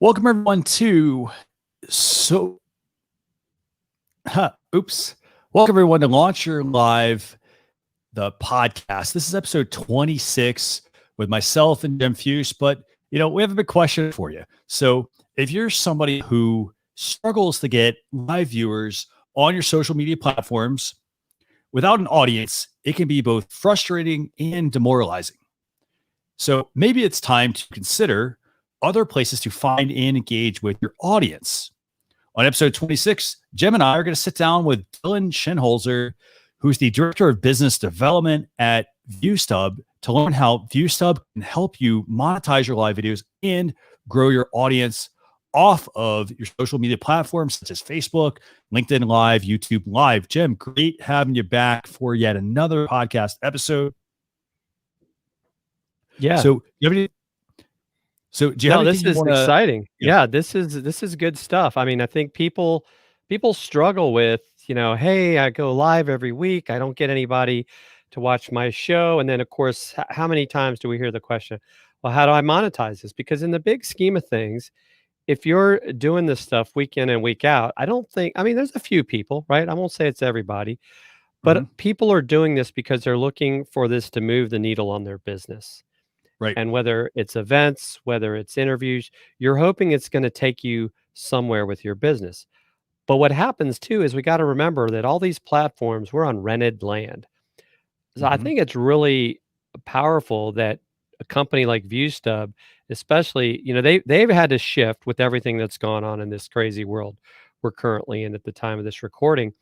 Welcome everyone to so oops. Welcome everyone to Launch Your Live, the podcast. This is episode 26 with myself and Jim Fuhs, but we have a big question for you. So if you're somebody who struggles to get live viewers on your social media platforms without an audience, it can be both frustrating and demoralizing. So maybe it's time to consider other places to find and engage with your audience. On episode 26, Jim and I are going to sit down with Dylan Shinholser, who's the Director of Business Development at ViewStub, to learn how ViewStub can help you monetize your live videos and grow your audience off of your social media platforms such as Facebook, LinkedIn Live, YouTube Live. Jim, great having you back for yet another podcast episode. Yeah. So do you have this is exciting. Yeah, this is good stuff. I mean, I think people struggle with, hey, I go live every week. I don't get anybody to watch my show. And then of course, how many times do we hear the question, well, how do I monetize this? Because in the big scheme of things, if you're doing this stuff week in and week out, there's a few people, right? I won't say it's everybody, but people are doing this because they're looking for this to move the needle on their business. Right. And whether it's events, whether it's interviews, you're hoping it's going to take you somewhere with your business. But what happens too is we got to remember that all these platforms, we're on rented land. So I think it's really powerful that a company like ViewStub, especially, they've had to shift with everything that's gone on in this crazy world we're currently in at the time of this recording.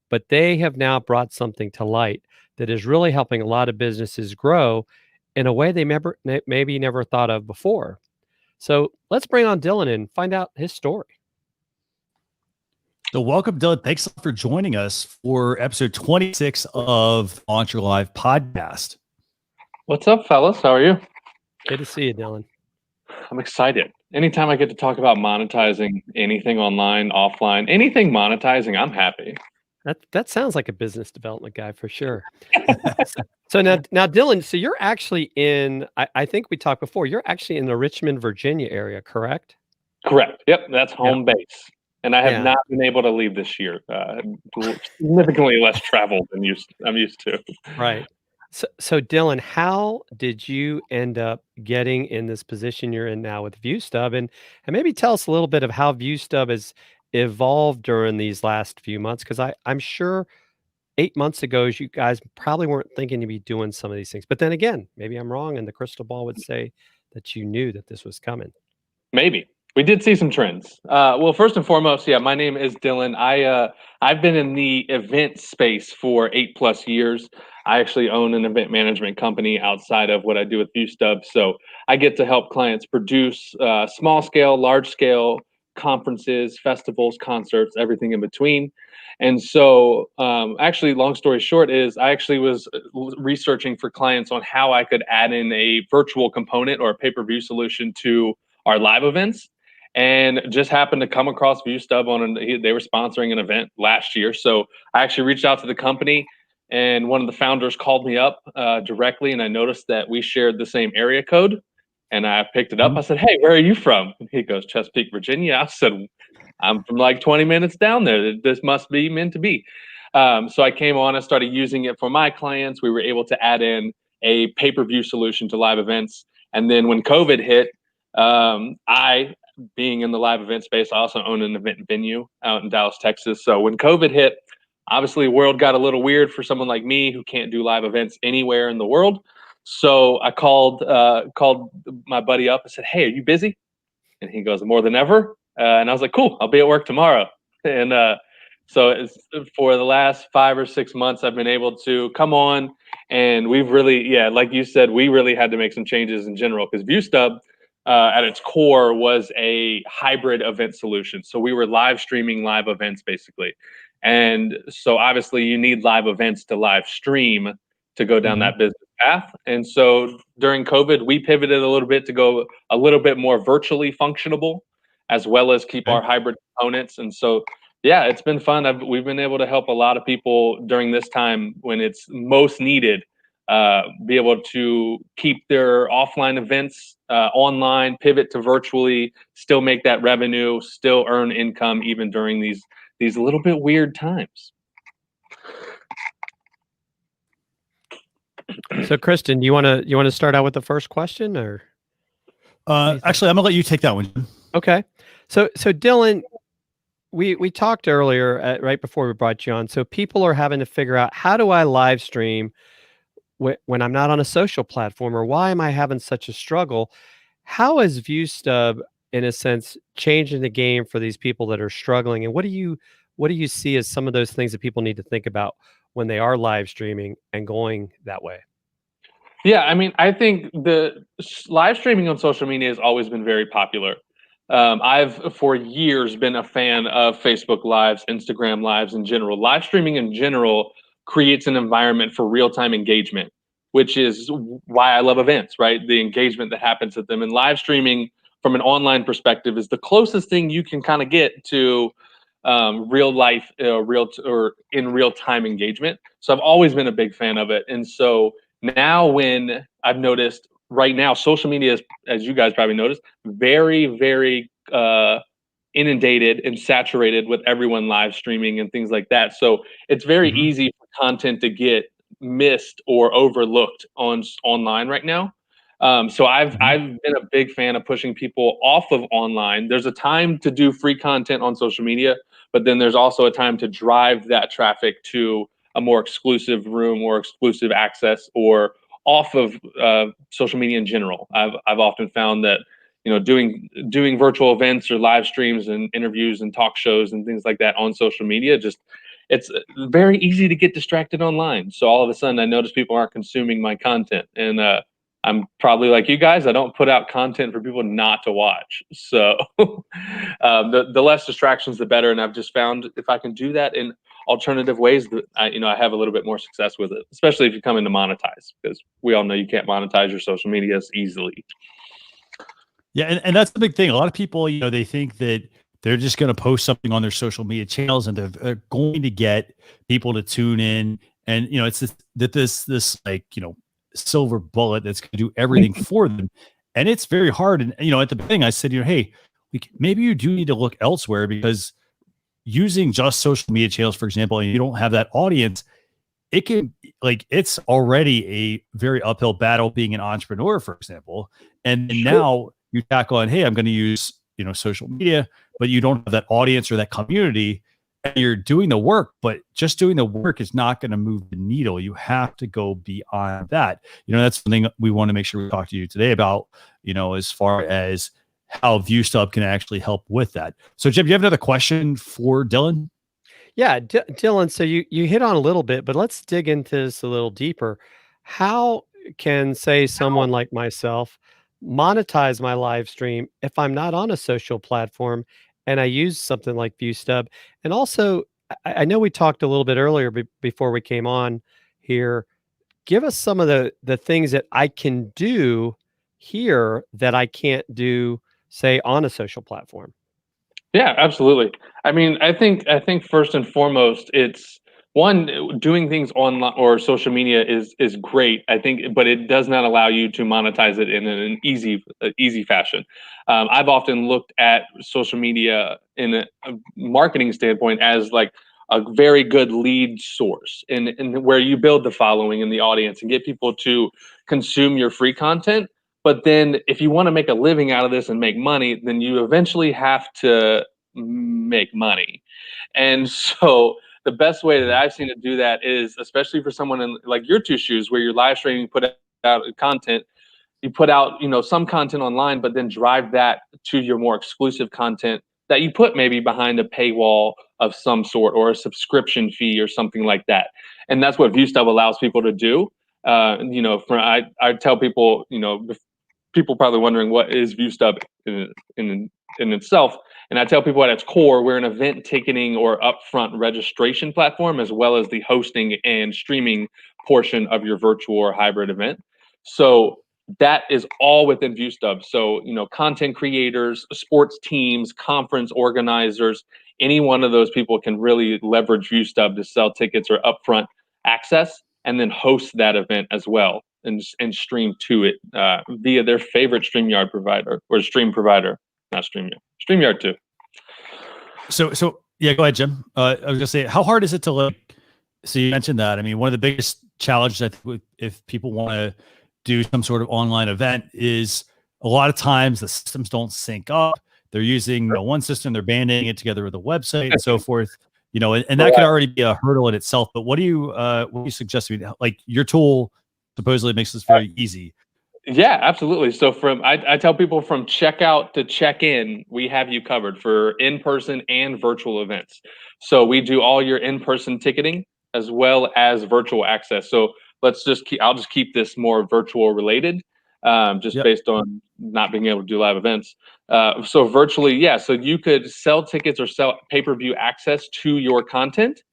But they have now brought something to light that is really helping a lot of businesses grow in a way they maybe never thought of before. So let's bring on Dylan and find out his story. So welcome, Dylan. Thanks for joining us for episode 26 of Launch Your Live podcast. What's up, fellas? How are you? Good to see you, Dylan. I'm excited. Anytime I get to talk about monetizing anything online, offline, anything monetizing, I'm happy. That sounds like a business development guy for sure. So now, Dylan, so you're actually in, I think we talked before, you're actually in the Richmond, Virginia area, correct? Correct. Yep, that's home base. And I have not been able to leave this year. Significantly less travel than I'm used to. Right. So Dylan, how did you end up getting in this position you're in now with ViewStub? And maybe tell us a little bit of how ViewStub has evolved during these last few months, because I'm sure 8 months ago you guys probably weren't thinking to be doing some of these things, but then again, maybe I'm wrong and the crystal ball would say that you knew that this was coming. Maybe we did see some trends. Well, first and foremost, my name is Dylan. I've been in the event space for 8+ years. I actually own an event management company outside of what I do with ViewStub, so I get to help clients produce small scale, large scale conferences, festivals, concerts, everything in between. And so actually, long story short is I actually was researching for clients on how I could add in a virtual component or a pay-per-view solution to our live events, and just happened to come across ViewStub they were sponsoring an event last year. So I actually reached out to the company, and one of the founders called me up directly, and I noticed that we shared the same area code. And I picked it up. I said, "Hey, where are you from?" And he goes, "Chesapeake, Virginia." I said, "I'm from like 20 minutes down there. This must be meant to be." So I came on, I started using it for my clients. We were able to add in a pay-per-view solution to live events. And then when COVID hit, I, being in the live event space, I also own an event venue out in Dallas, Texas. So when COVID hit, obviously the world got a little weird for someone like me who can't do live events anywhere in the world. So I called my buddy up and said, "Hey, are you busy?" And he goes, "More than ever." And I was like, "Cool, I'll be at work tomorrow." And so for the last 5 or 6 months, I've been able to come on, and we've really, like you said, we really had to make some changes in general, because ViewStub at its core was a hybrid event solution. So we were live streaming live events basically. And so obviously you need live events to live stream to go down that business path. And so during COVID, we pivoted a little bit to go a little bit more virtually functionable, as well as keep our hybrid components. And so, it's been fun. We've been able to help a lot of people during this time when it's most needed, be able to keep their offline events online, pivot to virtually, still make that revenue, still earn income even during these little bit weird times. So, Kristen, you want to start out with the first question, or? Actually, I'm gonna let you take that one. Okay. So Dylan, we talked earlier right before we brought you on. So people are having to figure out, how do I live stream when I'm not on a social platform, or why am I having such a struggle? How is ViewStub, in a sense, changing the game for these people that are struggling? And what do you see as some of those things that people need to think about when they are live streaming and going that way? Yeah, I mean, I think the live streaming on social media has always been very popular. I've for years been a fan of Facebook Lives, Instagram Lives in general. Live streaming in general creates an environment for real-time engagement, which is why I love events, right? The engagement that happens at them. And live streaming from an online perspective is the closest thing you can kind of get to real life, or in real time engagement. So I've always been a big fan of it. And so now when I've noticed right now, social media is, as you guys probably noticed, very, very inundated and saturated with everyone live streaming and things like that. So it's very easy for content to get missed or overlooked online right now. So I've been a big fan of pushing people off of online. There's a time to do free content on social media, but then there's also a time to drive that traffic to a more exclusive room or exclusive access, or off of social media in general. I've often found that, you know, doing virtual events or live streams and interviews and talk shows and things like that on social media, it's very easy to get distracted online. So all of a sudden I notice people aren't consuming my content, and I'm probably like you guys, I don't put out content for people not to watch. So the less distractions, the better. And I've just found if I can do that in alternative ways, that I have a little bit more success with it, especially if you come in to monetize, because we all know you can't monetize your social media as easily. Yeah, and that's the big thing. A lot of people, they think that they're just going to post something on their social media channels and they're going to get people to tune in. And, it's this like, silver bullet that's going to do everything for them. And it's very hard. And, at the beginning I said, hey, maybe you do need to look elsewhere, because using just social media channels, for example, and you don't have that audience, it can, it's already a very uphill battle being an entrepreneur, for example. And now you tackle on, hey, I'm going to use, social media, but you don't have that audience or that community, and you're doing the work, but just doing the work is not going to move the needle. You have to go beyond that. That's something we want to make sure we talk to you today about, as far as how ViewStub can actually help with that. So Jim, do you have another question for Dylan? Yeah, Dylan, so you hit on a little bit, but let's dig into this a little deeper. How can, say, someone like myself monetize my live stream if I'm not on a social platform and I use something like ViewStub? And also, I know we talked a little bit earlier before we came on here. Give us some of the things that I can do here that I can't do, say, on a social platform. Yeah, absolutely. I mean, I think first and foremost, it's one, doing things online or social media is great. I think, but it does not allow you to monetize it in an easy fashion. I've often looked at social media in a marketing standpoint as like a very good lead source, and where you build the following and the audience and get people to consume your free content. But then if you want to make a living out of this and make money, then you eventually have to make money. And so the best way that I've seen to do that is, especially for someone in like your two shoes, where you're live streaming, put out content, you put out, some content online, but then drive that to your more exclusive content that you put maybe behind a paywall of some sort, or a subscription fee or something like that. And that's what ViewStub allows people to do. I tell people, people probably wondering what is ViewStub in itself. And I tell people at its core, we're an event ticketing or upfront registration platform, as well as the hosting and streaming portion of your virtual or hybrid event. So that is all within ViewStub. So, content creators, sports teams, conference organizers, any one of those people can really leverage ViewStub to sell tickets or upfront access and then host that event as well, and stream to it via their favorite StreamYard provider, or stream provider, not StreamYard, StreamYard too. So yeah, go ahead, Jim. I was gonna say, how hard is it to like? So you mentioned that. I mean, one of the biggest challenges I think if people want to do some sort of online event is a lot of times the systems don't sync up. They're using one system, they're banding it together with a website and so forth. And that could already be a hurdle in itself. But what do you suggest? Like your tool supposedly makes this very easy. Yeah, absolutely. So I tell people from checkout to check-in, we have you covered for in-person and virtual events. So we do all your in-person ticketing as well as virtual access. So I'll just keep this more virtual related, based on not being able to do live events. So virtually, yeah. So you could sell tickets or sell pay-per-view access to your content,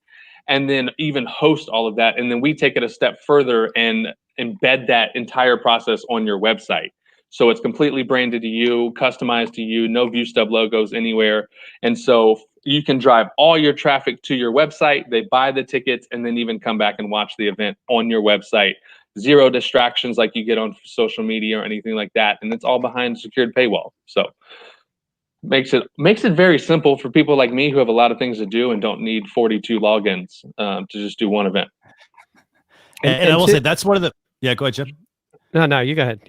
and then even host all of that. And then we take it a step further and embed that entire process on your website. So it's completely branded to you, customized to you, no ViewStub logos anywhere. And so you can drive all your traffic to your website, they buy the tickets, and then even come back and watch the event on your website. Zero distractions like you get on social media or anything like that. And it's all behind a secured paywall. So makes it very simple for people like me who have a lot of things to do and don't need 42 logins to just do one event. And I will say that's one of the go ahead, Jim. No, you go ahead.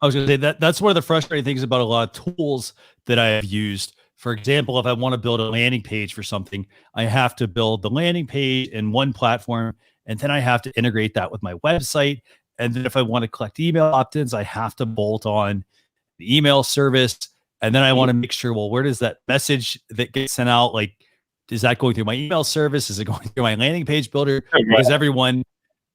I was going to say that's one of the frustrating things about a lot of tools that I have used. For example, if I want to build a landing page for something, I have to build the landing page in one platform, and then I have to integrate that with my website. And then if I want to collect email opt-ins, I have to bolt on the email service. And then I want to make sure, well, where does that message that gets sent out? Like, is that going through my email service? Is it going through my landing page builder? Because everyone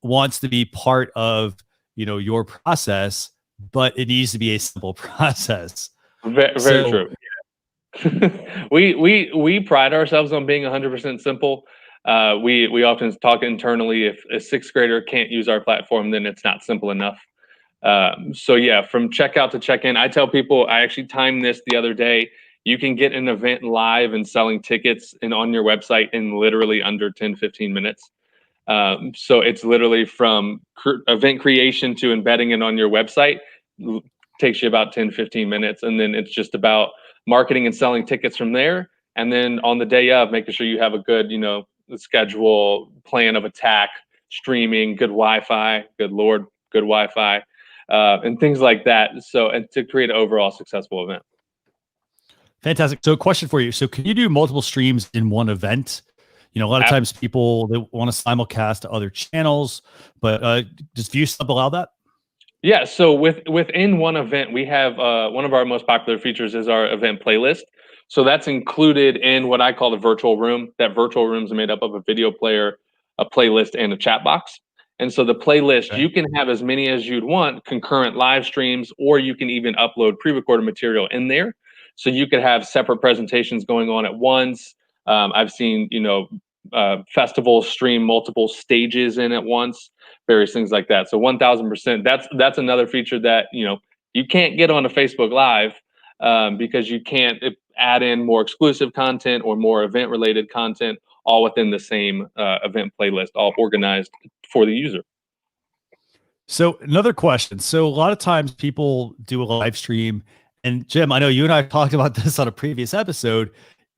wants to be part of, your process, but it needs to be a simple process. Very true. Yeah. we pride ourselves on being 100% simple. We often talk internally, if a sixth grader can't use our platform, then it's not simple enough. So yeah, from checkout to check-in, I tell people, I actually timed this the other day. You can get an event live and selling tickets and on your website in literally under 10-15 minutes. So it's literally from event creation to embedding it on your website, takes you about 10-15 minutes. And then it's just about marketing and selling tickets from there. And then on the day of, making sure you have a good, schedule, plan of attack, streaming, good Wi-Fi, good Wi-Fi, and things like that. So, and to create an overall successful event. Fantastic. So, a question for you. So, can you do multiple streams in one event? A lot of times people, they want to simulcast to other channels, but does ViewStub allow that? Yeah. So within one event, we have one of our most popular features is our event playlist. So that's included in what I call the virtual room. That virtual room is made up of a video player, a playlist, and a chat box. And so the playlist, you can have as many as you'd want, concurrent live streams, or you can even upload pre-recorded material in there. So you could have separate presentations going on at once. I've seen, festivals stream multiple stages in at once, various things like that. So 1000%, that's another feature that, you can't get on a Facebook Live because you can't add in more exclusive content or more event related content all within the same event playlist, all organized for the user. So another question. So a lot of times people do a live stream, and Jim, I know you and I talked about this on a previous episode.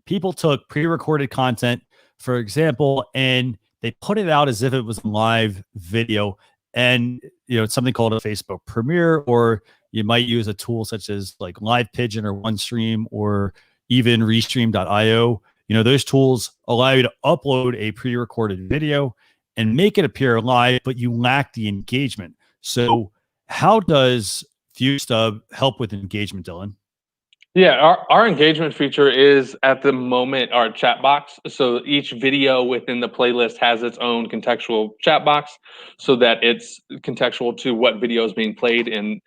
People took pre-recorded content, for example, and they put it out as if it was live video. And, it's something called a Facebook Premiere, or you might use a tool such as like Live Pigeon or OneStream or even Restream.io. Those tools allow you to upload a pre-recorded video and make it appear live, but you lack the engagement. So how does ViewStub help with engagement, Dylan? Yeah, our engagement feature is at the moment our chat box. So each video within the playlist has its own contextual chat box so that it's contextual to what video is being played and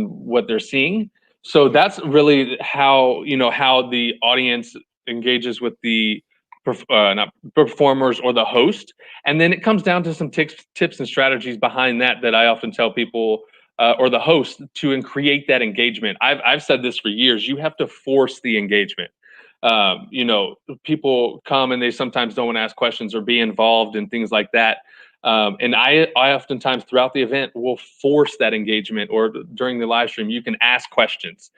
what they're seeing. So that's really how, how the audience engages with the not performers or the host. And then it comes down to some tips and strategies behind that I often tell people or the host to create that engagement. I've said this for years. You have to force the engagement. People come and they sometimes don't want to ask questions or be involved in things like that. And I oftentimes throughout the event will force that engagement, or during the live stream, you can ask questions.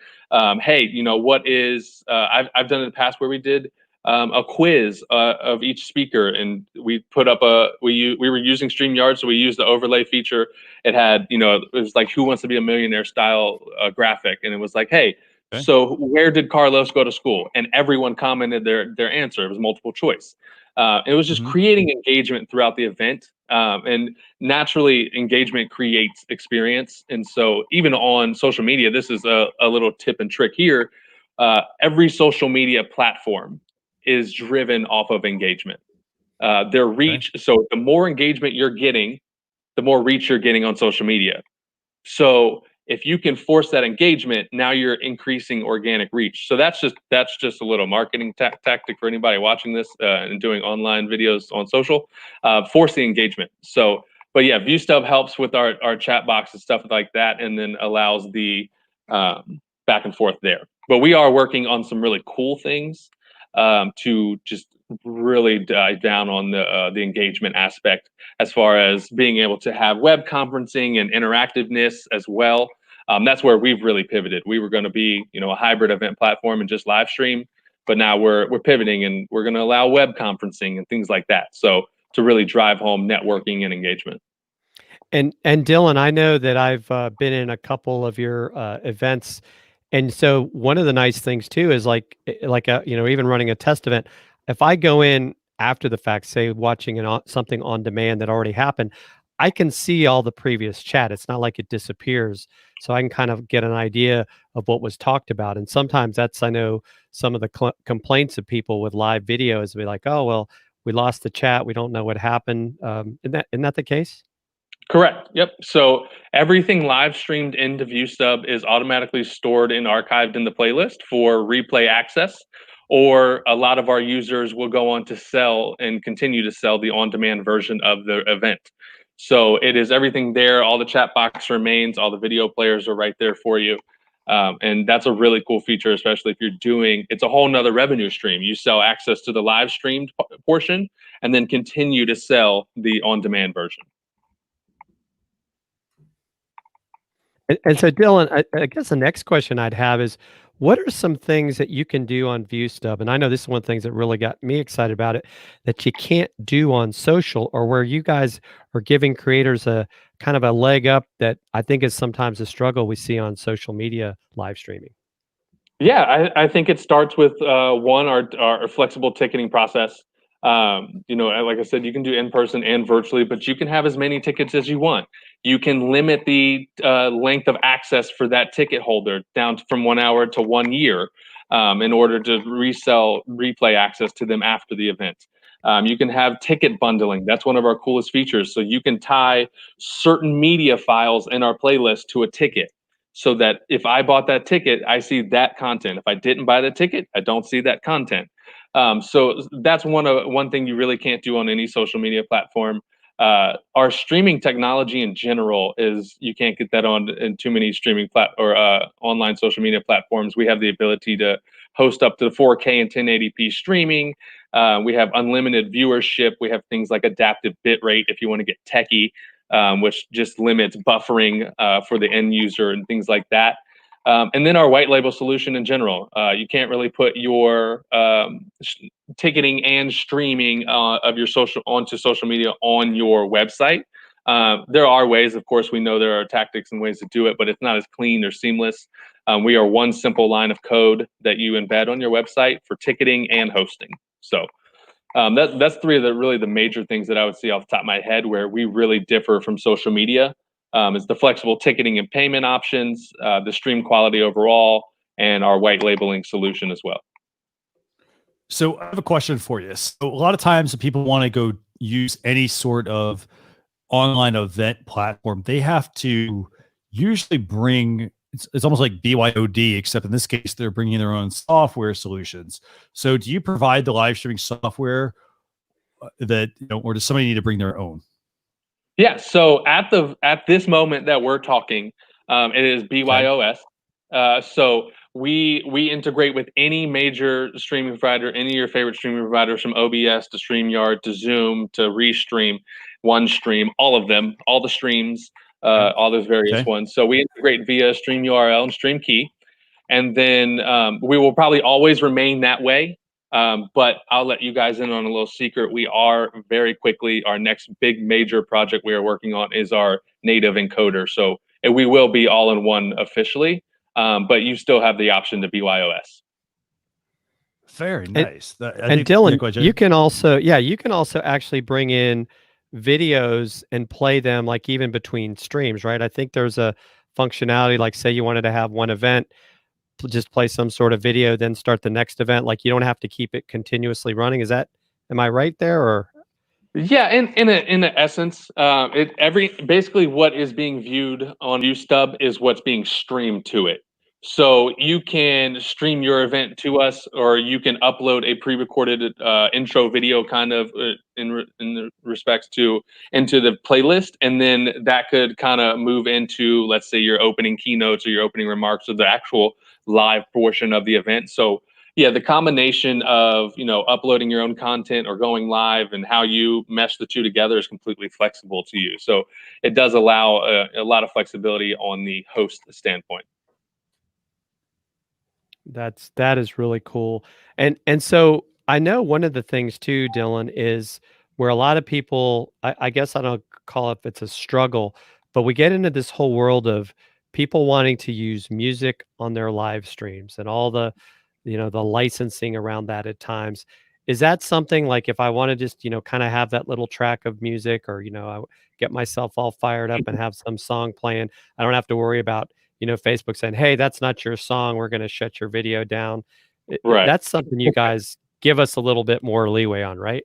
Hey, what is, I've done it in the past where we did a quiz of each speaker, and we put up we were using StreamYard, so we used the overlay feature. It had, it was like Who Wants to Be a Millionaire style graphic, and it was like, hey, Okay. so where did Carlos go to school? And everyone commented their answer. It was multiple choice. It was just creating engagement throughout the event. And naturally, engagement creates experience. And so even on social media, this is a little tip and trick here. Every social media platform is driven off of engagement. Their reach. Okay. So the more engagement you're getting, the more reach you're getting on social media. So if you can force that engagement, now you're increasing organic reach. So that's just a little marketing tactic for anybody watching this and doing online videos on social. Force the engagement. So, but yeah, ViewStub helps with our chat box and stuff like that, and then allows the back and forth there. But we are working on some really cool things to just really dive down on the engagement aspect, as far as being able to have web conferencing and interactiveness as well. That's where we've really pivoted. We were going to be, a hybrid event platform and just live stream, but now we're pivoting, and we're going to allow web conferencing and things like that. So to really drive home networking and engagement. And Dylan, I know that I've been in a couple of your events, and so one of the nice things too is like even running a test event. If I go in after the fact, say watching something on demand that already happened, I can see all the previous chat. It's not like it disappears, so I can kind of get an idea of what was talked about. And sometimes that's, I know, some of the complaints of people with live videos be like, "Oh, well, we lost the chat. We don't know what happened." Isn't that the case? Correct. Yep. So everything live streamed into ViewStub is automatically stored and archived in the playlist for replay access. Or a lot of our users will go on to sell and continue to sell the on-demand version of the event. So it is everything there. All the chat box remains. All the video players are right there for you. And that's a really cool feature, especially if you're doing, it's a whole nother revenue stream. You sell access to the live streamed portion and then continue to sell the on-demand version. And so, Dylan, I guess the next question I'd have is, what are some things that you can do on ViewStub? And I know this is one of the things that really got me excited about it, that you can't do on social, or where you guys are giving creators a kind of a leg up that I think is sometimes a struggle we see on social media live streaming. Yeah, I think it starts with one, our flexible ticketing process. Like I said, you can do in person and virtually, but you can have as many tickets as you want. You can limit the length of access for that ticket holder down from 1 hour to 1 year in order to resell replay access to them after the event. You can have ticket bundling. That's one of our coolest features. So you can tie certain media files in our playlist to a ticket, so that if I bought that ticket, I see that content. If I didn't buy the ticket, I don't see that content. So that's one thing you really can't do on any social media platform. Our streaming technology in general is, you can't get that on in too many streaming online social media platforms. We have the ability to host up to 4K and 1080p streaming. We have unlimited viewership. We have things like adaptive bitrate if you want to get techie, which just limits buffering for the end user and things like that. And then our white label solution in general. You can't really put your ticketing and streaming of your onto social media on your website. There are ways, of course, we know there are tactics and ways to do it, but it's not as clean or seamless. We are one simple line of code that you embed on your website for ticketing and hosting. So that's three of the major things that I would see off the top of my head where we really differ from social media. Is the flexible ticketing and payment options, the stream quality overall, and our white labeling solution as well. So I have a question for you. So a lot of times when people want to go use any sort of online event platform, they have to usually bring, it's almost like BYOD, except in this case, they're bringing their own software solutions. So do you provide the live streaming software that, or does somebody need to bring their own? Yeah, so at this moment that we're talking, it is BYOS. So we integrate with any major streaming provider, any of your favorite streaming providers, from OBS to StreamYard to Zoom to Restream, OneStream, all of them, all the streams, all those various ones. So we integrate via StreamURL and StreamKey, and then we will probably always remain that way. But I'll let you guys in on a little secret. We are very quickly, our next big major project we are working on is our native encoder. So we will be all in one officially, but you still have the option to BYOS. Very nice. And Dylan, you can also actually bring in videos and play them like even between streams, right? I think there's a functionality, like say you wanted to have one event, just play some sort of video, then start the next event. Like you don't have to keep it continuously running. Am I right there? Or yeah, in essence, basically what is being viewed on ViewStub is what's being streamed to it. So you can stream your event to us, or you can upload a pre-recorded intro video, kind of in respects to into the playlist, and then that could kind of move into, let's say, your opening keynotes or your opening remarks, or the actual live portion of the event. So yeah, the combination of, uploading your own content or going live and how you mesh the two together is completely flexible to you. So it does allow a lot of flexibility on the host standpoint. that is really cool. And so I know one of the things too, Dylan, is where a lot of people, I guess I don't call it, it's a struggle, but we get into this whole world of people wanting to use music on their live streams and all the licensing around that at times. Is that something, like if I want to just, kind of have that little track of music, or, I get myself all fired up and have some song playing, I don't have to worry about, Facebook saying, hey, that's not your song, we're going to shut your video down. Right. That's something you guys give us a little bit more leeway on, right?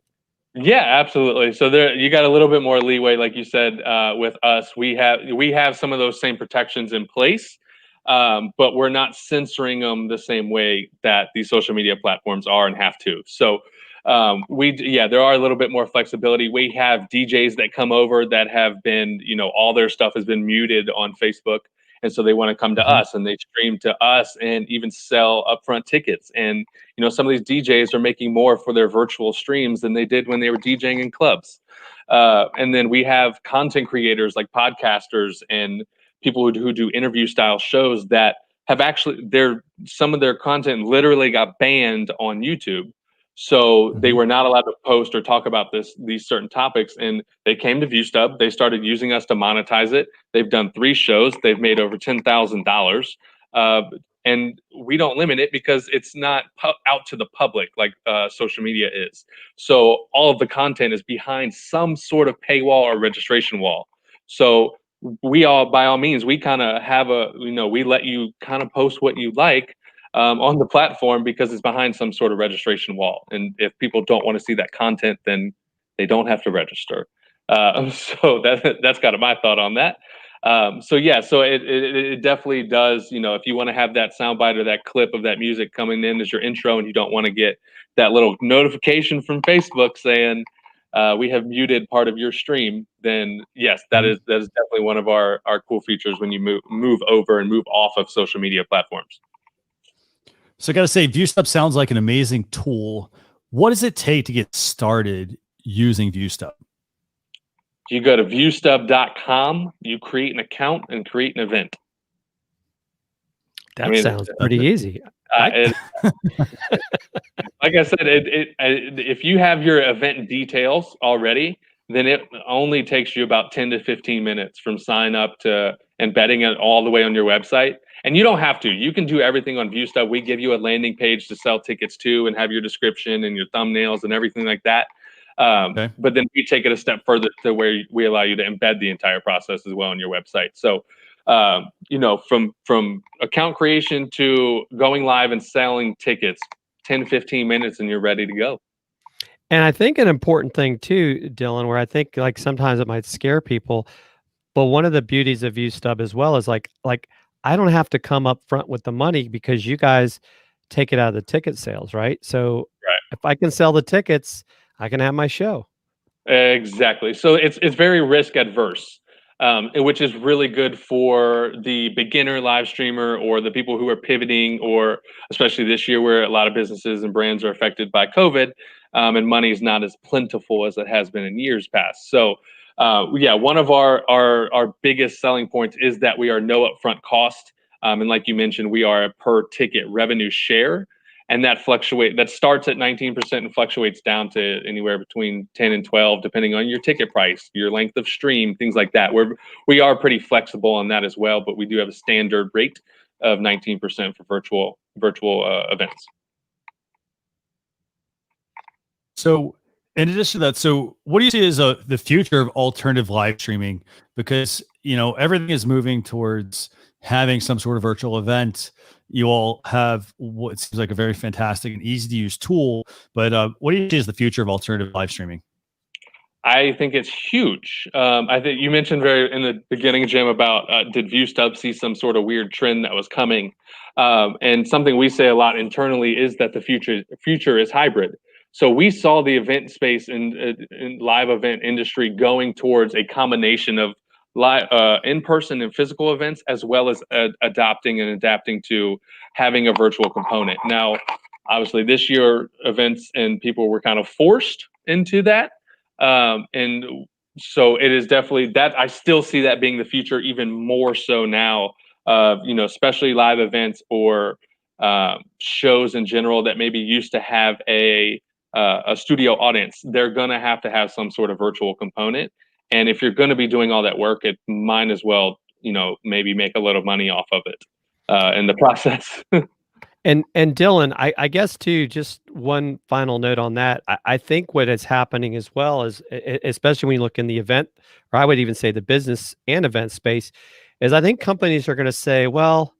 Yeah, absolutely. So there, you got a little bit more leeway, like you said. With us, we have some of those same protections in place, but we're not censoring them the same way that these social media platforms are and have to. So there are a little bit more flexibility. We have DJs that come over that have been, all their stuff has been muted on Facebook, and so they want to come to us and they stream to us and even sell upfront tickets. And some of these DJs are making more for their virtual streams than they did when they were DJing in clubs. And then we have content creators like podcasters and people who do interview style shows that have actually, some of their content literally got banned on YouTube. So they were not allowed to post or talk about these certain topics, and they came to ViewStub. They started using us to monetize it. They've done 3 shows. They've made over $10,000. And we don't limit it because it's not out to the public like social media is. So all of the content is behind some sort of paywall or registration wall. So by all means, we kind of have we let you kind of post what you like on the platform because it's behind some sort of registration wall. And if people don't want to see that content, then they don't have to register. So that's kind of my thought on that. So it definitely does. If you want to have that soundbite or that clip of that music coming in as your intro, and you don't want to get that little notification from Facebook saying we have muted part of your stream, then yes, that is definitely one of our cool features when you move over and move off of social media platforms. So I got to say, ViewStub sounds like an amazing tool. What does it take to get started using ViewStub? You go to viewstub.com, you create an account and create an event. That sounds pretty easy. Like I said, if you have your event details already, then it only takes you about 10 to 15 minutes from sign up to embedding it all the way on your website. And you don't have to. You can do everything on ViewStub. We give you a landing page to sell tickets to and have your description and your thumbnails and everything like that. But then we take it a step further to where we allow you to embed the entire process as well on your website. So, from account creation to going live and selling tickets, 10, 15 minutes and you're ready to go. And I think an important thing too, Dylan, where I think like sometimes it might scare people, but one of the beauties of ViewStub as well is like I don't have to come up front with the money because you guys take it out of the ticket sales, right? So if I can sell the tickets, I can have my show. Exactly. So it's very risk adverse. which is really good for the beginner live streamer or the people who are pivoting, or especially this year where a lot of businesses and brands are affected by COVID, and money is not as plentiful as it has been in years past. So, yeah, one of our biggest selling points is that we are no upfront cost. And like you mentioned, we are a per ticket revenue share. And that starts at 19% and fluctuates down to anywhere between 10 and 12, depending on your ticket price, your length of stream, things like that. We are pretty flexible on that as well, but we do have a standard rate of 19% for virtual events. So in addition to that, so what do you see as the future of alternative live streaming? Because, everything is moving towards having some sort of virtual event. You all have what seems like a very fantastic and easy to use tool, but what do you see as the future of alternative live streaming? I think it's huge. I think you mentioned in the beginning, Jim, about did ViewStub see some sort of weird trend that was coming? And something we say a lot internally is that the future is hybrid. So we saw the event space in live event industry going towards a combination of live, in-person and physical events, as well as adopting and adapting to having a virtual component. Now, obviously, this year events and people were kind of forced into that. And so it is definitely that. I still see that being the future, even more so now, especially live events or shows in general that maybe used to have a studio audience. They're going to have some sort of virtual component. And if you're going to be doing all that work, it might as well, maybe make a little money off of it in the process. And Dylan, I guess too, just one final note on that. I think what is happening as well is, especially when you look in the event, or I would even say the business and event space, is I think companies are going to say, well,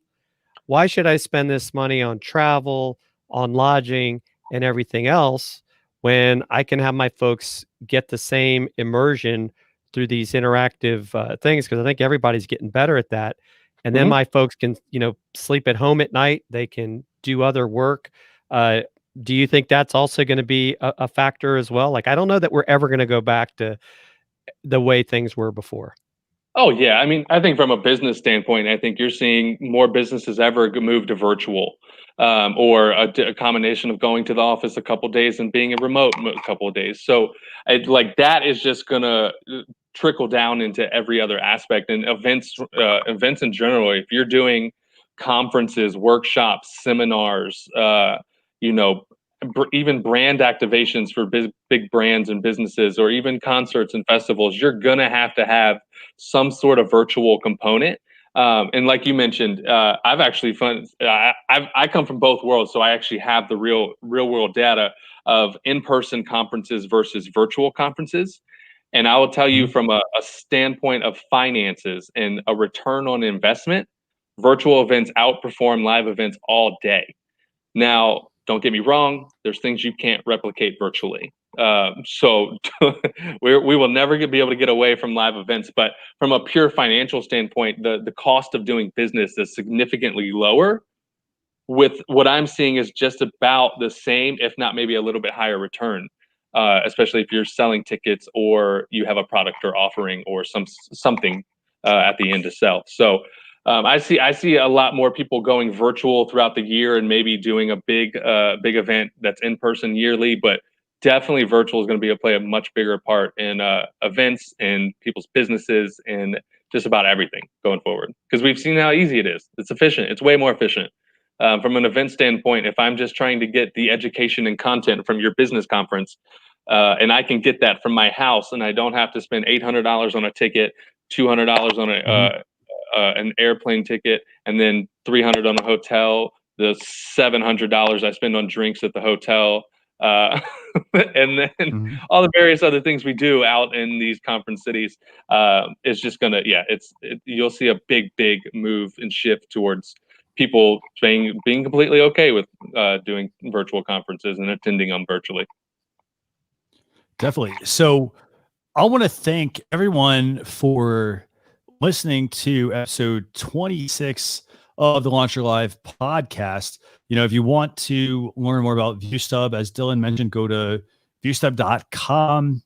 why should I spend this money on travel, on lodging, and everything else when I can have my folks get the same immersion through these interactive things? Because I think everybody's getting better at that. And then my folks can, sleep at home at night. They can do other work. Do you think that's also going to be a factor as well? Like, I don't know that we're ever going to go back to the way things were before. Oh, yeah. I mean, I think from a business standpoint, I think you're seeing more businesses ever move to virtual, or a combination of going to the office a couple of days and being a remote a couple of days. So that is just going to trickle down into every other aspect. And events in general, if you're doing conferences, workshops, seminars, even brand activations for big brands and businesses, or even concerts and festivals, you're going to have some sort of virtual component. And like you mentioned, I've actually I come from both worlds, so I actually have the real world data of in-person conferences versus virtual conferences. And I will tell you, from a standpoint of finances and a return on investment, virtual events outperform live events all day. Now, don't get me wrong, there's things you can't replicate virtually. So we will never be able to get away from live events. But from a pure financial standpoint, the cost of doing business is significantly lower. With what I'm seeing is just about the same, if not maybe a little bit higher return, especially if you're selling tickets or you have a product or offering or something at the end to sell. So I see a lot more people going virtual throughout the year and maybe doing a big event that's in person yearly, but definitely virtual is going to play a much bigger part in events and people's businesses and just about everything going forward. Because we've seen how easy it is. It's efficient. It's way more efficient. From an event standpoint, if I'm just trying to get the education and content from your business conference, and I can get that from my house, and I don't have to spend $800 on a ticket, $200 on an airplane ticket, and then $300 on a hotel, the $700 I spend on drinks at the hotel, and then all the various other things we do out in these conference cities, is just gonna, you'll see a big move and shift towards people being completely okay with doing virtual conferences and attending them virtually. Definitely. So I want to thank everyone for listening to episode 26 of the Launch Your Live podcast. If you want to learn more about ViewStub, as Dylan mentioned, go to viewstub.com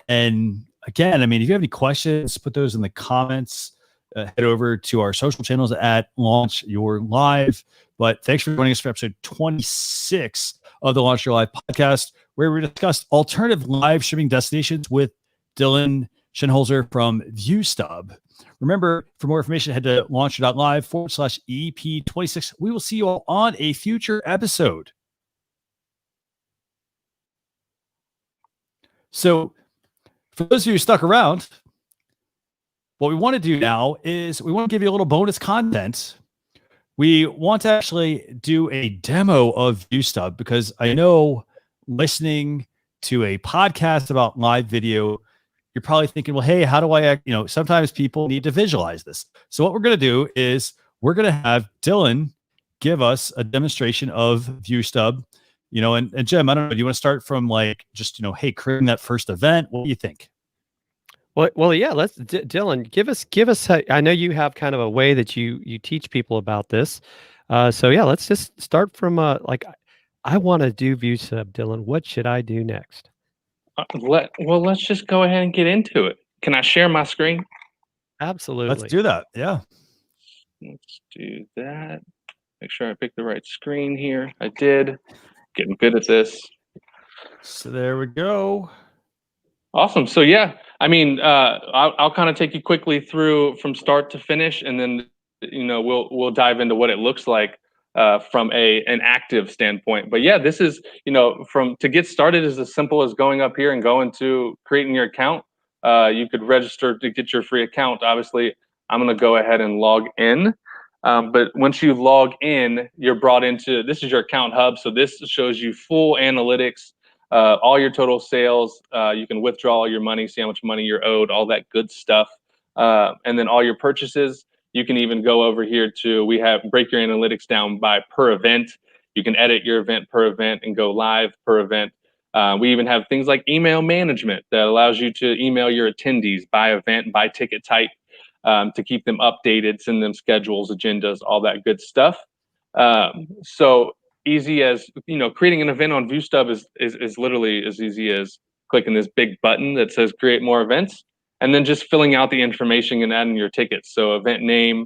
and again, I mean, if you have any questions, put those in the comments. Head over to our social channels at Launch Your Live. But thanks for joining us for episode 26 of the Launch Your Live podcast, where we discussed alternative live streaming destinations with Dylan Shinholser from ViewStub. Remember, for more information, head to launcher.live/EP26. We will see you all on a future episode. So, for those of you who stuck around, what we want to do now is we want to give you a little bonus content. We want to actually do a demo of ViewStub, because I know listening to a podcast about live video, you're probably thinking, well, hey, how do I, sometimes people need to visualize this. So what we're going to do is we're going to have Dylan give us a demonstration of ViewStub, and Jim, I don't know, do you want to start from hey, creating that first event? What do you think? Well, yeah. Let's, Dylan, give us. I know you have kind of a way that you teach people about this. So yeah, let's just start from I want to do ViewStub, Dylan. What should I do next? Let's just go ahead and get into it. Can I share my screen? Absolutely. Let's do that. Yeah. Let's do that. Make sure I picked the right screen here. I did. Getting good at this. So there we go. Awesome. So yeah, I mean, I'll kind of take you quickly through from start to finish, and then we'll dive into what it looks like from an active standpoint. But yeah, this is to get started is as simple as going up here and going to creating your account. You could register to get your free account. Obviously, I'm going to go ahead and log in. But once you log in, you're brought into, this is your account hub. So this shows you full analytics, all your total sales. You can withdraw all your money, see how much money you're owed, all that good stuff. And then all your purchases. You can even go over here to, we have break your analytics down by per event. You can edit your event per event and go live per event. We even have things like email management that allows you to email your attendees by event, by ticket type. To keep them updated, send them schedules, agendas, all that good stuff. So easy as, creating an event on ViewStub is literally as easy as clicking this big button that says create more events, and then just filling out the information and adding your tickets. So event name,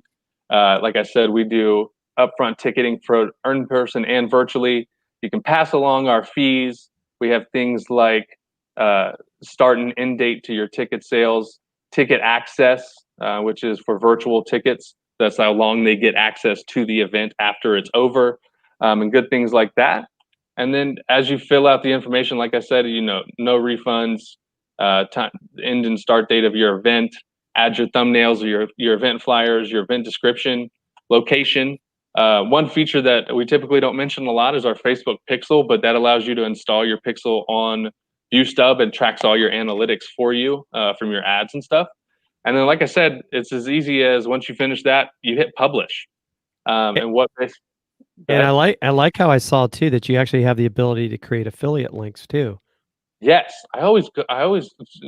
like I said, we do upfront ticketing for in-person and virtually. You can pass along our fees. We have things like start and end date to your ticket sales, ticket access, which is for virtual tickets. That's how long they get access to the event after it's over, and good things like that. And then as you fill out the information, like I said, no refunds, time, end and start date of your event, add your thumbnails or your event flyers, your event description, location. One feature that we typically don't mention a lot is our Facebook pixel, but that allows you to install your pixel on ViewStub and tracks all your analytics for you from your ads and stuff. And then, like I said, it's as easy as once you finish that, you hit publish. And what? And I like how I saw too that you actually have the ability to create affiliate links too. Yes, I always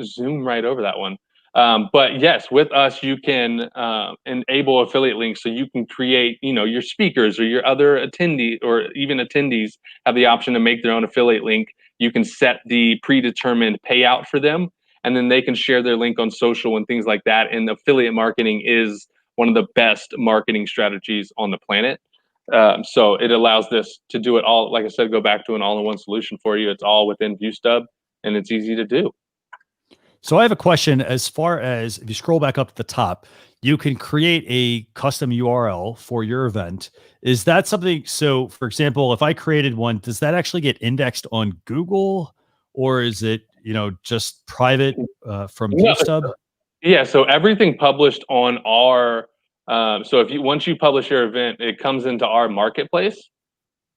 zoom right over that one. But yes, with us, you can enable affiliate links, so you can create, your speakers or your other attendee or even attendees have the option to make their own affiliate link. You can set the predetermined payout for them, and then they can share their link on social and things like that. And affiliate marketing is one of the best marketing strategies on the planet. So it allows this to do it all. Like I said, go back to an all-in-one solution for you. It's all within ViewStub, and it's easy to do. So I have a question. As far as if you scroll back up to the top, you can create a custom URL for your event. Is that something? So for example, if I created one, does that actually get indexed on Google, or is it, just private from ViewStub? Yeah. So everything published on our, so once you publish your event, it comes into our marketplace,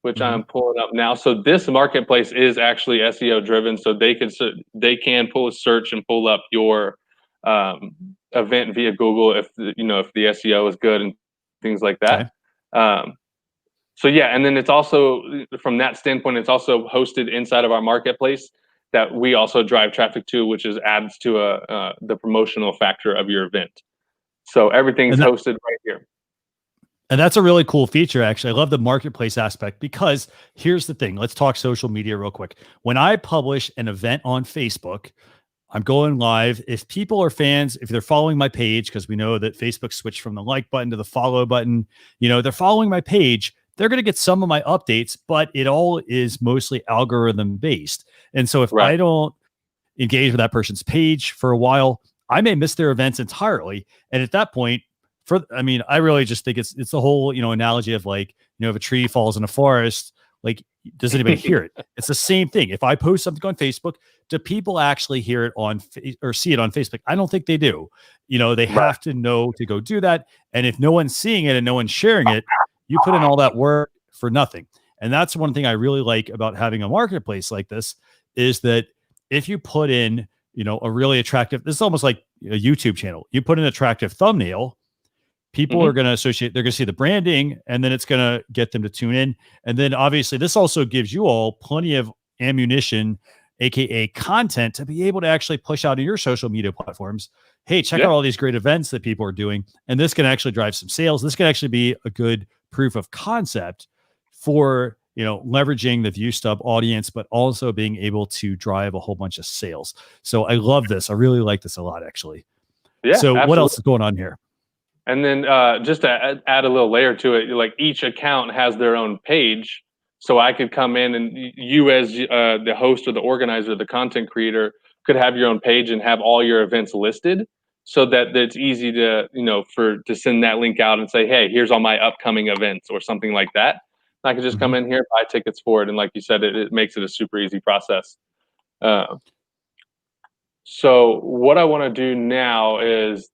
which I'm pulling up now. So this marketplace is actually SEO driven. So they can pull a search and pull up your event via Google if the SEO is good and things like that. Okay. So yeah, and then it's also, from that standpoint, it's also hosted inside of our marketplace that we also drive traffic to, which adds to the promotional factor of your event. So everything's hosted right here. And that's a really cool feature, actually. I love the marketplace aspect, because here's the thing. Let's talk social media real quick. When I publish an event on Facebook, I'm going live. If people are fans, if they're following my page, because we know that Facebook switched from the like button to the follow button, they're following my page, they're going to get some of my updates, but it all is mostly algorithm based. And so if I don't engage with that person's page for a while, I may miss their events entirely. And at that point, I really just think it's the whole, analogy of like, if a tree falls in a forest, like, does anybody hear it? It's the same thing. If I post something on Facebook, do people actually hear it or see it on Facebook? I don't think they do. They have to know to go do that. And if no one's seeing it and no one's sharing it, you put in all that work for nothing. And that's one thing I really like about having a marketplace like this, is that if you put in, a really attractive, this is almost like a YouTube channel. You put an attractive thumbnail, people are going to associate, they're going to see the branding, and then it's going to get them to tune in. And then obviously this also gives you all plenty of ammunition, AKA content, to be able to actually push out in your social media platforms. Hey, check out all these great events that people are doing. And this can actually drive some sales. This can actually be a good proof of concept for, leveraging the ViewStub audience, but also being able to drive a whole bunch of sales. So I love this. I really like this a lot, actually. Yeah. So absolutely. What else is going on here? And then just to add a little layer to it, like each account has their own page. So I could come in, and you as the host or the organizer, the content creator, could have your own page and have all your events listed, so that it's easy to, to send that link out and say, hey, here's all my upcoming events or something like that. I could just come in here, buy tickets for it. And like you said, it makes it a super easy process. So what I want to do now is,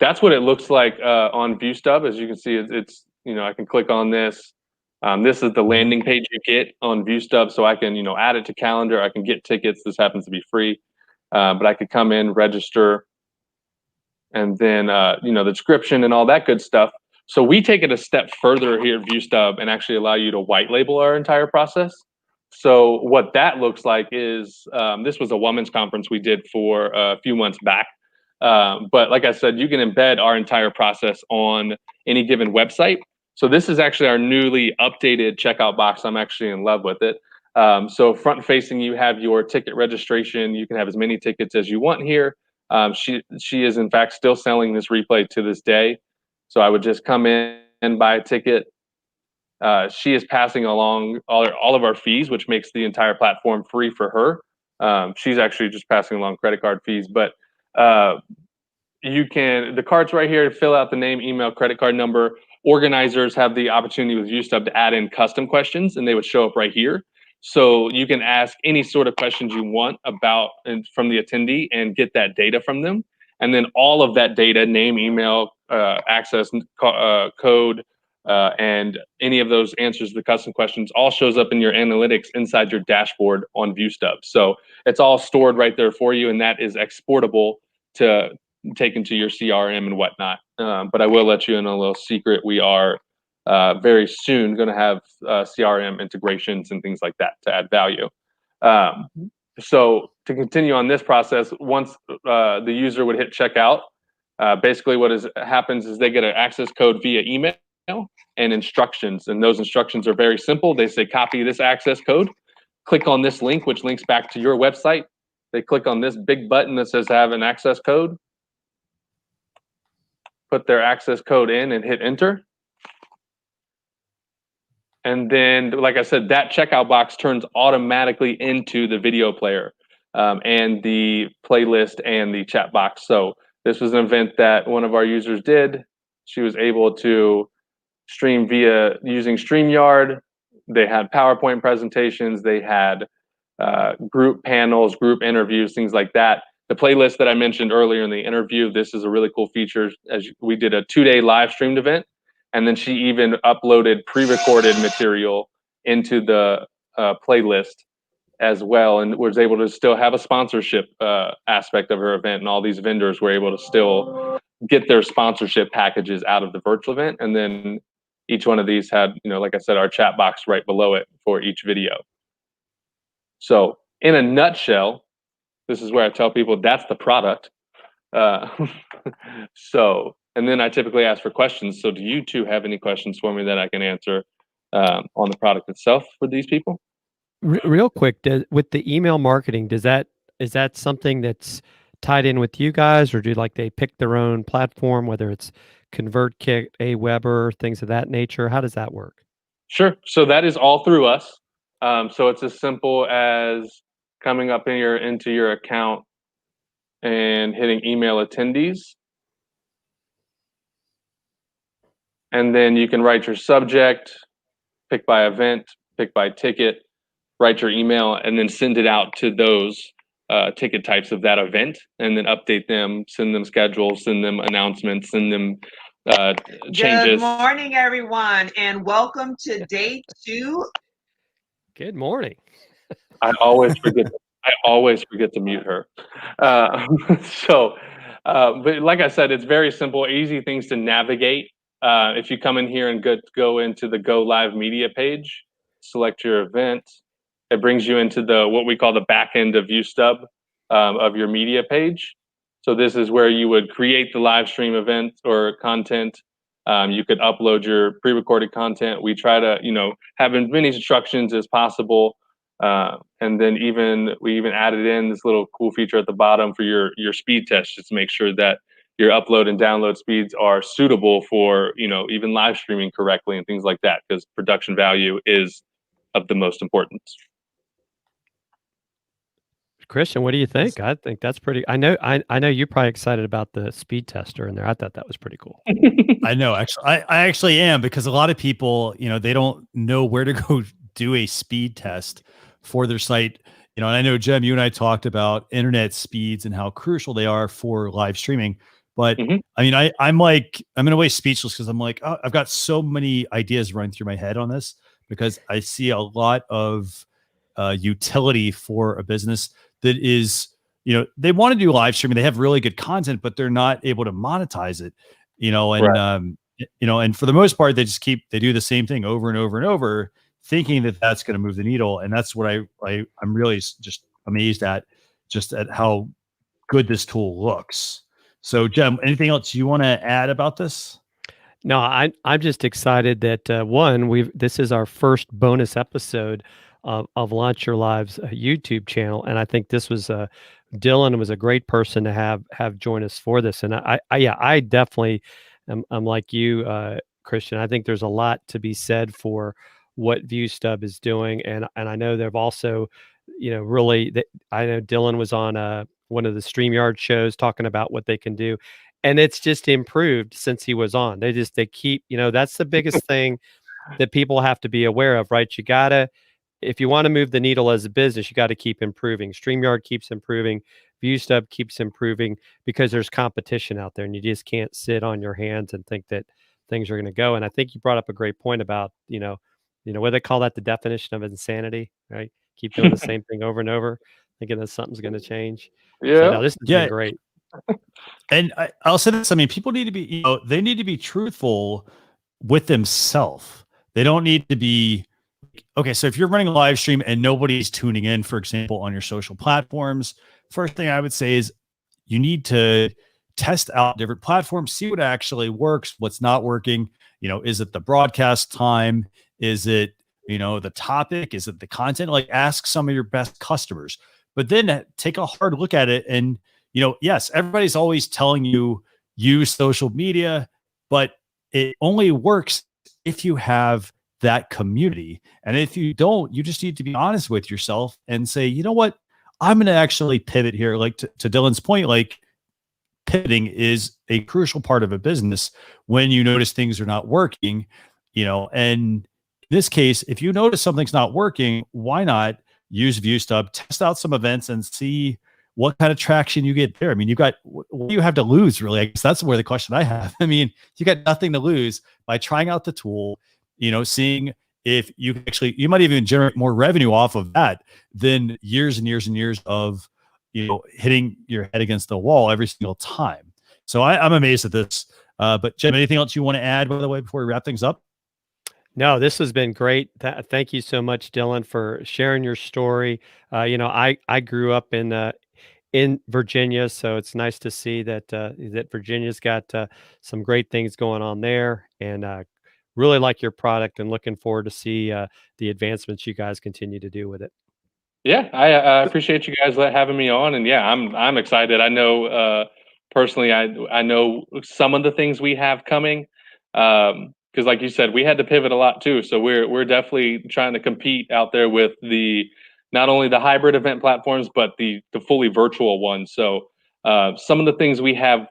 that's what it looks like on ViewStub. As you can see, it's I can click on this. This is the landing page you get on ViewStub. So I can, add it to calendar. I can get tickets. This happens to be free. But I could come in, register, and then, the description and all that good stuff. So we take it a step further here at ViewStub and actually allow you to white label our entire process. So what that looks like is, this was a women's conference we did for a few months back. But like I said, you can embed our entire process on any given website. So this is actually our newly updated checkout box. I'm actually in love with it. So front facing, you have your ticket registration. You can have as many tickets as you want here. She is in fact still selling this replay to this day. So I would just come in and buy a ticket. She is passing along all of our fees, which makes the entire platform free for her. She's actually just passing along credit card fees, but the card's right here to fill out the name, email, credit card number. Organizers have the opportunity with ViewStub to add in custom questions, and they would show up right here. So you can ask any sort of questions you want about and from the attendee and get that data from them. And then all of that data, name, email, access code, and any of those answers to the custom questions, all shows up in your analytics inside your dashboard on ViewStub. So it's all stored right there for you, and that is exportable to take into your CRM and whatnot. But I will let you in a little secret. We are very soon going to have CRM integrations and things like that to add value. So to continue on this process, once the user would hit checkout, basically what happens is they get an access code via email and instructions. And those instructions are very simple. They say, copy this access code, click on this link, which links back to your website. They click on this big button that says have an access code, put their access code in and hit enter. And then, like I said, that checkout box turns automatically into the video player and the playlist and the chat box. So this was an event that one of our users did. She was able to stream using StreamYard. They had PowerPoint presentations. They had group panels, group interviews, things like that. The playlist that I mentioned earlier in the interview, this is a really cool feature. We did a 2-day live streamed event. And then she even uploaded pre-recorded material into the playlist as well, and was able to still have a sponsorship aspect of her event. And all these vendors were able to still get their sponsorship packages out of the virtual event. And then each one of these had, like I said, our chat box right below it for each video. So in a nutshell, this is where I tell people that's the product. And then I typically ask for questions. So do you two have any questions for me that I can answer on the product itself for these people? Real quick, with the email marketing, is that something that's tied in with you guys, or do like they pick their own platform, whether it's ConvertKit, Aweber, things of that nature? How does that work? Sure. So that is all through us. So it's as simple as coming up into your account and hitting email attendees. And then you can write your subject, pick by event, pick by ticket, write your email, and then send it out to those ticket types of that event, and then update them, send them schedules, send them announcements, send them changes. Good morning, everyone, and welcome to day 2. Good morning. I always forget to mute her. But like I said, it's very simple, easy things to navigate. If you come in here and go into the Go Live Media page, select your event, it brings you into what we call the back end of ViewStub of your media page. So this is where you would create the live stream event or content. You could upload your pre-recorded content. We try to, have as many instructions as possible. And then we even added in this little cool feature at the bottom for your speed test, just to make sure that your upload and download speeds are suitable for, even live streaming correctly and things like that, because production value is of the most importance. Christian, what do you think? I think that's pretty. I know you're probably excited about the speed tester in there. I thought that was pretty cool. I know, actually, I actually am, because a lot of people, they don't know where to go do a speed test for their site. And I know, Jem, you and I talked about internet speeds and how crucial they are for live streaming. But I mean, I'm in a way speechless, because I'm like, oh, I've got so many ideas running through my head on this, because I see a lot of utility for a business that is, they want to do live streaming. They have really good content, but they're not able to monetize it, and, right. And for the most part, they do the same thing over and over and over, thinking that that's going to move the needle. And that's what I'm really just amazed at, just at how good this tool looks. So, Jem, anything else you want to add about this? No, I'm just excited that this is our first bonus episode of Launch Your Live's YouTube channel, and I think this was Dylan was a great person to have join us for this. And I definitely I'm like you, Christian. I think there's a lot to be said for what ViewStub is doing, and I know they've also, really. I know Dylan was on one of the StreamYard shows talking about what they can do. And it's just improved since he was on. They keep, that's the biggest thing that people have to be aware of, right? If you want to move the needle as a business, you got to keep improving. StreamYard keeps improving. ViewStub keeps improving, because there's competition out there, and you just can't sit on your hands and think that things are going to go. And I think you brought up a great point about, what they call that, the definition of insanity, right? Keep doing the same thing over and over, thinking that something's going to change. Yeah. So, no, this has been great. And I'll say this. I mean, people need to be, they need to be truthful with themselves. They don't need to be, okay, so if you're running a live stream and nobody's tuning in, for example, on your social platforms, first thing I would say is you need to test out different platforms, see what actually works, what's not working. Is it the broadcast time? Is it, the topic? Is it the content? Like, ask some of your best customers, but then take a hard look at it. And, yes, everybody's always telling you use social media, but it only works if you have that community. And if you don't, you just need to be honest with yourself and say, you know what, I'm going to actually pivot here. Like to Dylan's point, like, pivoting is a crucial part of a business when you notice things are not working, and in this case, if you notice something's not working, why not use ViewStub, test out some events, and see what kind of traction you get there. I mean, what do you have to lose, really? I guess that's where the question I have. I mean, you got nothing to lose by trying out the tool, seeing if you you might even generate more revenue off of that than years and years and years of, hitting your head against the wall every single time. So I'm amazed at this. But Jim, anything else you want to add, by the way, before we wrap things up? No, this has been great. Thank you so much, Dylan, for sharing your story. I grew up in Virginia, so it's nice to see that Virginia's got some great things going on there, and really like your product, and looking forward to see the advancements you guys continue to do with it. Yeah, I appreciate you guys having me on, and yeah, I'm excited. I know personally, I know some of the things we have coming, because like you said, we had to pivot a lot too. So we're definitely trying to compete out there with the not only the hybrid event platforms, but the fully virtual ones. So some of the things we have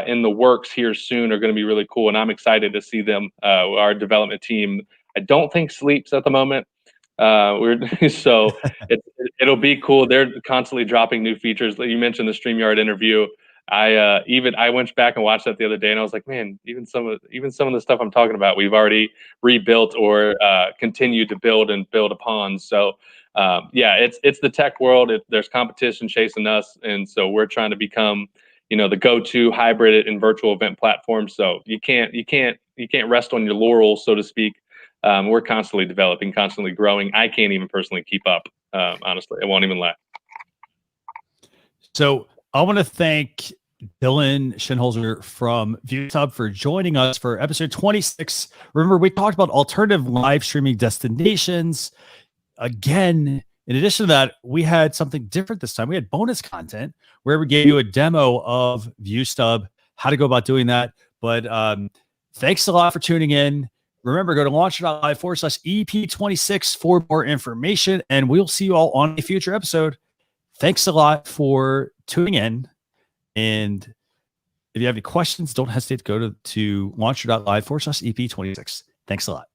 in the works here soon are going to be really cool, and I'm excited to see them. Our development team, I don't think sleeps at the moment. We're so it'll be cool. They're constantly dropping new features. You mentioned the StreamYard interview. I went back and watched that the other day, and I was like, man, even some of the stuff I'm talking about, we've already rebuilt or continued to build and build upon. So yeah, it's the tech world. There's competition chasing us, and so we're trying to become the go-to hybrid and virtual event platform. So you can't rest on your laurels, so to speak. We're constantly developing, constantly growing. I can't even personally keep up. Honestly, I won't even lie. So I want to thank Dylan Shinholser from ViewStub for joining us for episode 26. Remember, we talked about alternative live streaming destinations. Again, in addition to that, we had something different this time. We had bonus content where we gave you a demo of ViewStub, how to go about doing that. But thanks a lot for tuning in. Remember, go to launcher.live/EP26 for more information, and we'll see you all on a future episode. Thanks a lot for tuning in. And if you have any questions, don't hesitate to go to launcher.live/EP26. Thanks a lot.